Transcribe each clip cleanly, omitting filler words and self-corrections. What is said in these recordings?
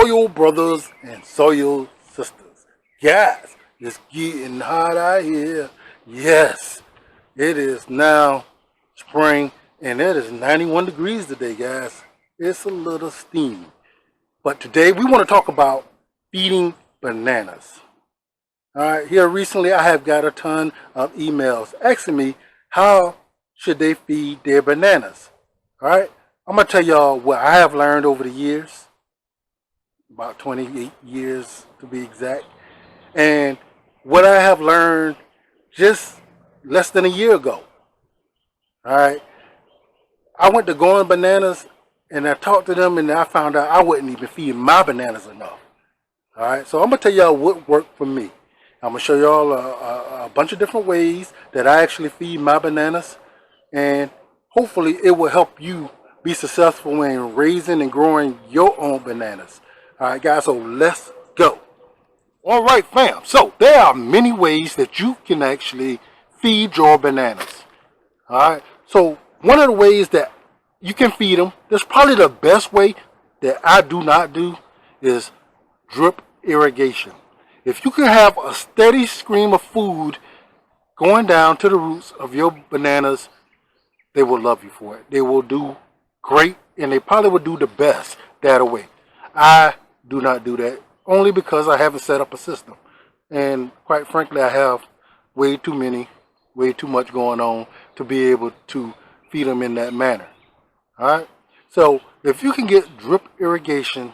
soil brothers and soil sisters. Guys, it's getting hot out here. Yes, it is now spring and it is 91 degrees today, guys. It's a little steamy. But today we want to talk about feeding bananas. Alright, here recently I have got a ton of emails asking me how should they feed their bananas. Alright, I'm going to tell y'all what I have learned over the years. About 28 years to be exact. And what I have learned just less than a year ago. Alright, I went to Going Bananas and I talked to them and I found out I wasn't even feeding my bananas enough. Alright, so I'm going to tell y'all what worked for me. I'm going to show y'all a bunch of different ways that I actually feed my bananas. And hopefully it will help you be successful in raising and growing your own bananas. Alright guys, so let's go. Alright fam, so there are many ways that you can actually feed your bananas. Alright, so one of the ways that you can feed them, that's probably the best way that I do not do, is drip irrigation. If you can have a steady stream of food going down to the roots of your bananas, they will love you for it. They will do great and they probably will do the best that way. I do not do that only because I haven't set up a system. And quite frankly, I have way too much going on to be able to feed them in that manner. Alright? So if you can get drip irrigation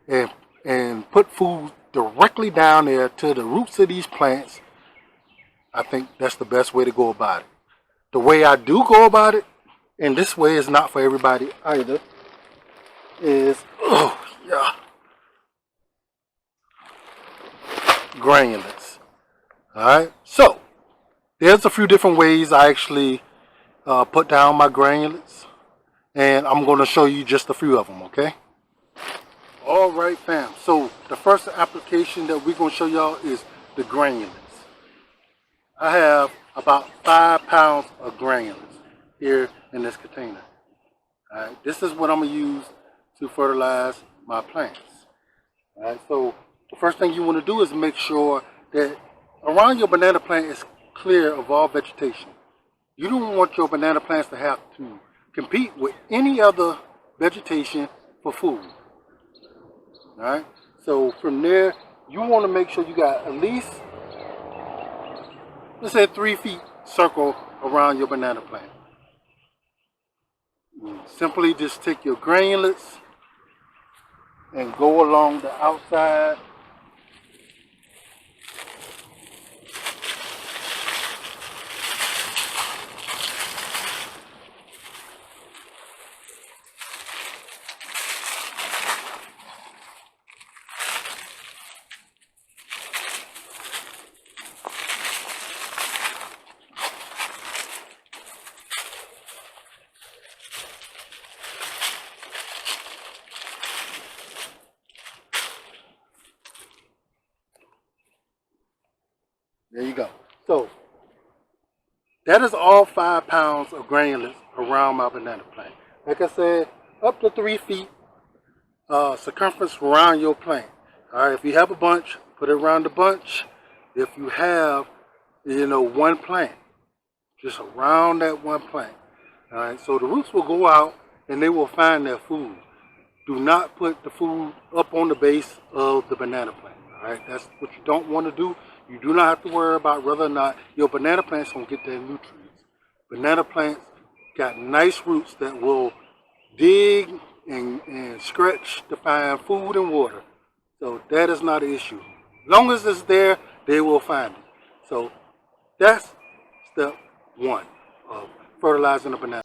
and put food directly down there to the roots of these plants, I think that's the best way to go about it. The way I do go about it, and this way is not for everybody either, is granulates. Alright, so there's a few different ways I actually put down my granulates, and I'm going to show you just a few of them, okay? Alright fam, so the first application that we're going to show y'all is the granulates. I have about 5 pounds of granulates here in this container. Alright, this is what I'm going to use to fertilize my plants. Alright, so the first thing you want to do is make sure that around your banana plant is clear of all vegetation. You don't want your banana plants to have to compete with any other vegetation for food. Alright, so from there, you want to make sure you got at least, let's say 3 feet circle around your banana plant. Simply just take your granulates and go along the outside. There you go. So that is all 5 pounds of granulates around my banana plant. Like I said, up to 3 feet circumference around your plant. All right, if you have a bunch, put it around the bunch. If you have, one plant, just around that one plant. All right, so the roots will go out and they will find their food. Do not put the food up on the base of the banana plant. All right, that's what you don't want to do. You do not have to worry about whether or not your banana plants will get their nutrients. Banana plants got nice roots that will dig and scratch to find food and water. So that is not an issue. As long as it's there, they will find it. So that's step 1 of fertilizing a banana.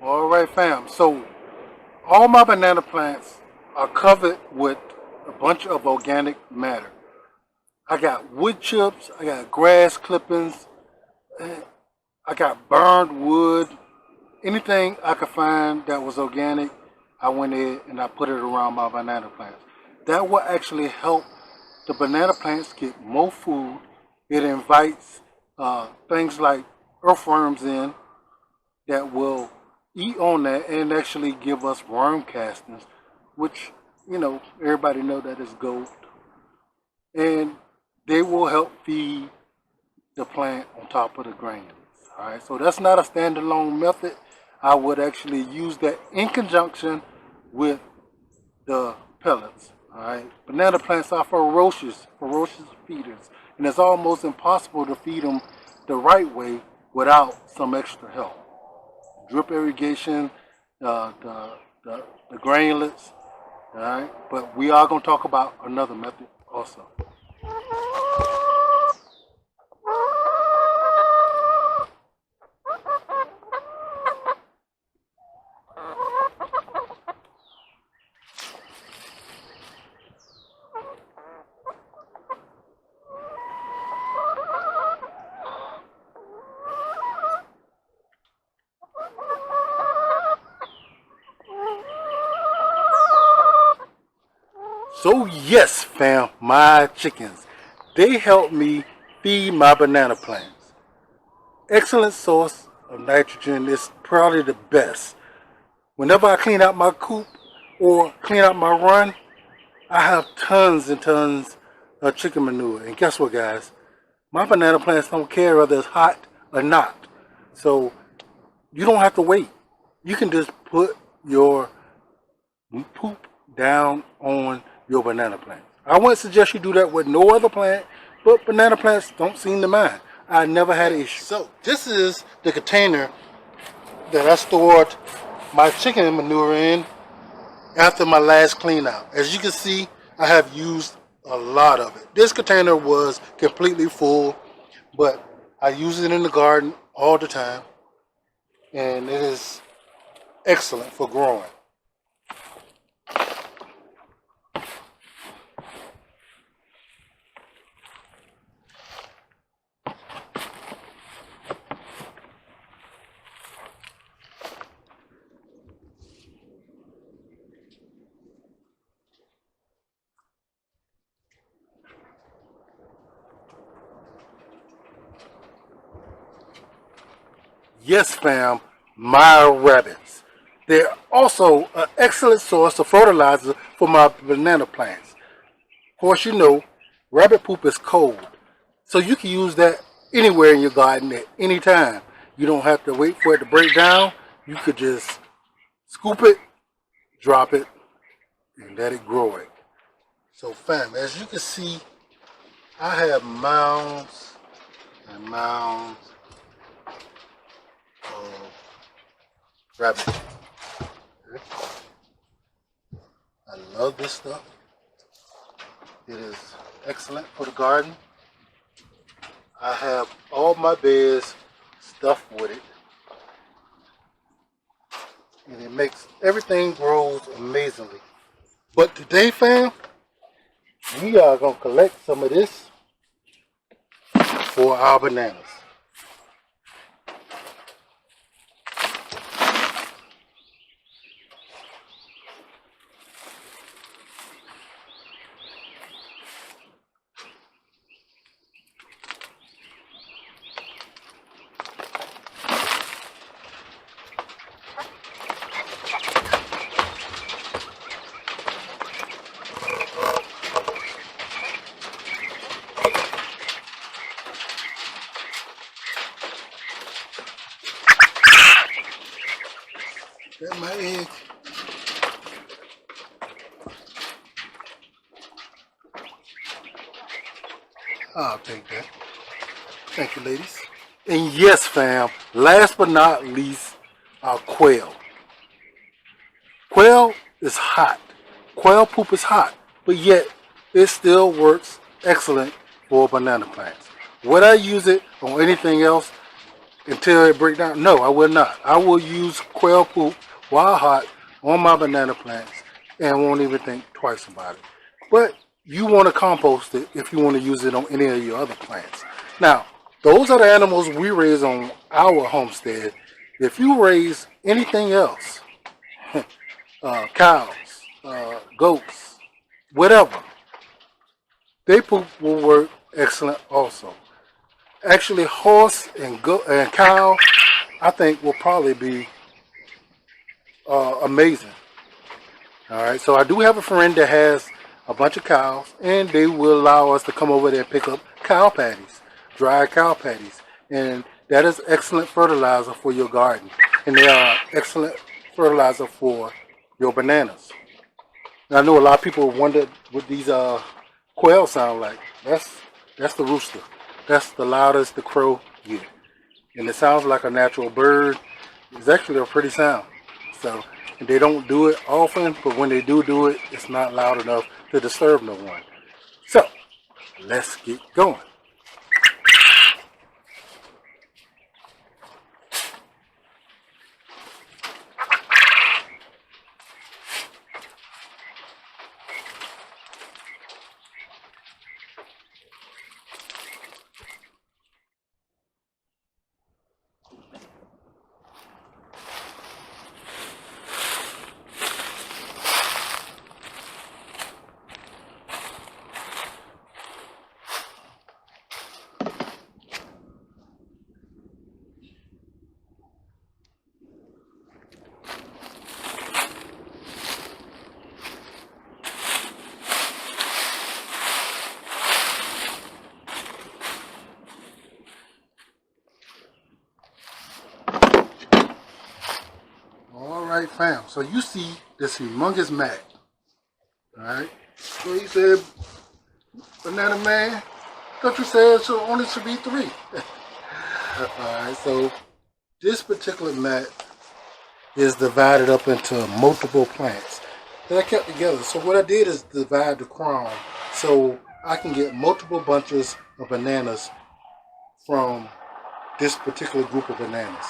Alright fam, so all my banana plants are covered with a bunch of organic matter. I got wood chips, I got grass clippings, I got burned wood, anything I could find that was organic, I went in and I put it around my banana plants. that will actually help the banana plants get more food. It invites things like earthworms in that will eat on that and actually give us worm castings, which, you know, everybody know that is gold. And they will help feed the plant on top of the granules. All right, so that's not a standalone method. I would actually use that in conjunction with the pellets. All right, banana plants are ferocious feeders, and it's almost impossible to feed them the right way without some extra help. Drip irrigation, the granulates. All right, but we are going to talk about another method also. So yes, fam, my chickens, they help me feed my banana plants. Excellent source of nitrogen. Is probably the best. Whenever I clean out my coop or clean out my run, I have tons and tons of chicken manure. And guess what, guys? My banana plants don't care whether it's hot or not. So you don't have to wait. You can just put your poop down on your banana plant. I wouldn't suggest you do that with no other plant, but banana plants don't seem to mind. I never had an issue. So this is the container that I stored my chicken manure in after my last clean out. As you can see, I have used a lot of it. This container was completely full, but I use it in the garden all the time, and it is excellent for growing. Yes, fam, my rabbits. They're also an excellent source of fertilizer for my banana plants. Of course, you know, rabbit poop is cold, so you can use that anywhere in your garden at any time. You don't have to wait for it to break down. You could just scoop it, drop it, and let it grow it. So, fam, as you can see, I have mounds and mounds of rabbit. I love this stuff. It is excellent for the garden. I have all my beds stuffed with it, and it makes everything grows amazingly. But today, fam, we are gonna collect some of this for our bananas. That's my egg. I'll take that. Thank you, ladies. And yes, fam, last but not least, our quail. Quail is hot. Quail poop is hot, but yet it still works excellent for banana plants. Would I use it on anything else until it breaks down? No, I will not. I will use quail poop while hot on my banana plants and won't even think twice about it. But you want to compost it if you want to use it on any of your other plants. Now, those are the animals we raise on our homestead. If you raise anything else, cows, goats, whatever. They poop will work excellent also. Actually, horse and cow, I think will probably be amazing. All right, so I do have a friend that has a bunch of cows, and they will allow us to come over there and pick up cow patties, dry cow patties, and that is excellent fertilizer for your garden, and they are excellent fertilizer for your bananas. Now, I know a lot of people wonder what these quail sound like. That's the rooster. That's the loudest the crow gets, and it sounds like a natural bird. It's actually a pretty sound. So, and they don't do it often, but when they do it, it's not loud enough to disturb no one. So, let's get going. Alright fam, so you see this humongous mat. Alright, so he said, Banana Man, thought you said it only should be 3. Alright, so this particular mat is divided up into multiple plants that I kept together. So what I did is divide the crown so I can get multiple bunches of bananas from this particular group of bananas.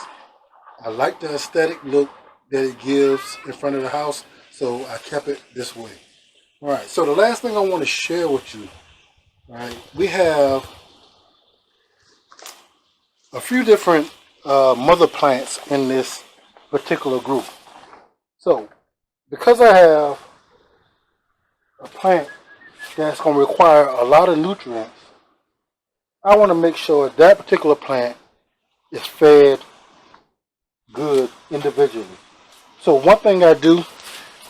I like the aesthetic look that it gives in front of the house, so I kept it this way. Alright, so the last thing I want to share with you, right, we have a few different mother plants in this particular group. So, because I have a plant that's going to require a lot of nutrients, I want to make sure that particular plant is fed good individually. So one thing I do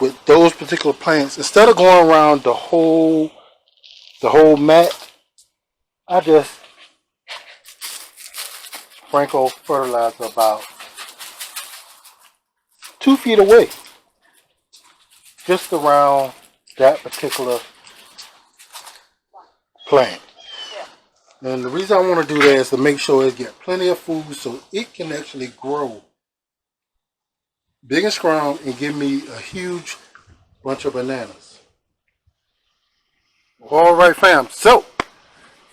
with those particular plants, instead of going around the whole mat, I just sprinkle fertilizer about 2 feet away, just around that particular plant. And the reason I want to do that is to make sure it gets plenty of food so it can actually grow big and strong and give me a huge bunch of bananas. Alright fam, so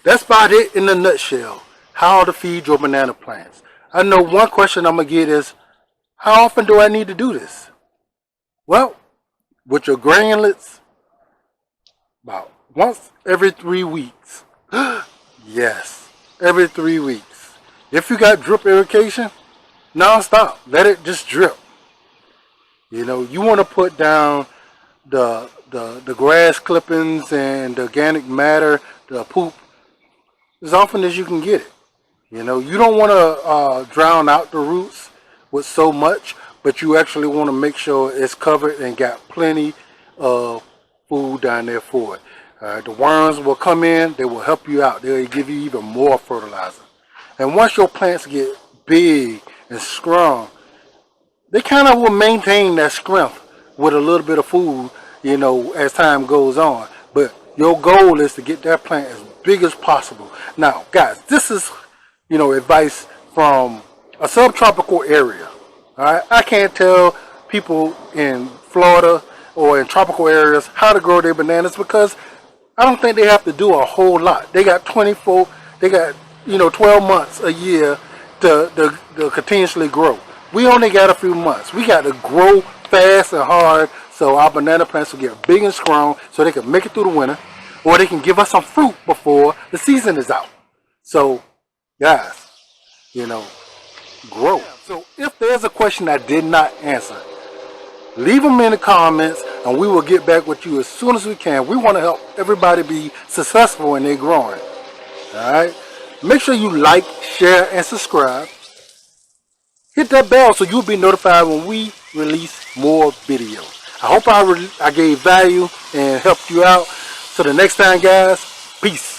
that's about it in a nutshell. How to feed your banana plants. I know one question I'm going to get is, how often do I need to do this? Well, with your granulates, about once every 3 weeks. Yes, every 3 weeks. If you got drip irrigation, non-stop. Let it just drip. You know, you want to put down the grass clippings and the organic matter, the poop, as often as you can get it. You know, you don't want to drown out the roots with so much, but you actually want to make sure it's covered and got plenty of food down there for it. The worms will come in, they will help you out. They'll give you even more fertilizer. And once your plants get big and strong, they kind of will maintain that strength with a little bit of food, you know, as time goes on. But your goal is to get that plant as big as possible. Now, guys, this is, you know, advice from a subtropical area. All right, I can't tell people in Florida or in tropical areas how to grow their bananas because I don't think they have to do a whole lot. They got 12 months a year to continuously grow. We only got a few months. We got to grow fast and hard so our banana plants will get big and strong so they can make it through the winter, or they can give us some fruit before the season is out. So, guys, you know, grow. So if there's a question I did not answer, Leave them in the comments and we will get back with you as soon as we can. We want to help everybody be successful in their growing. Alright? Make sure you like, share, and subscribe. Hit that bell so you'll be notified when we release more videos. I hope I gave value and helped you out. So the next time, guys, peace.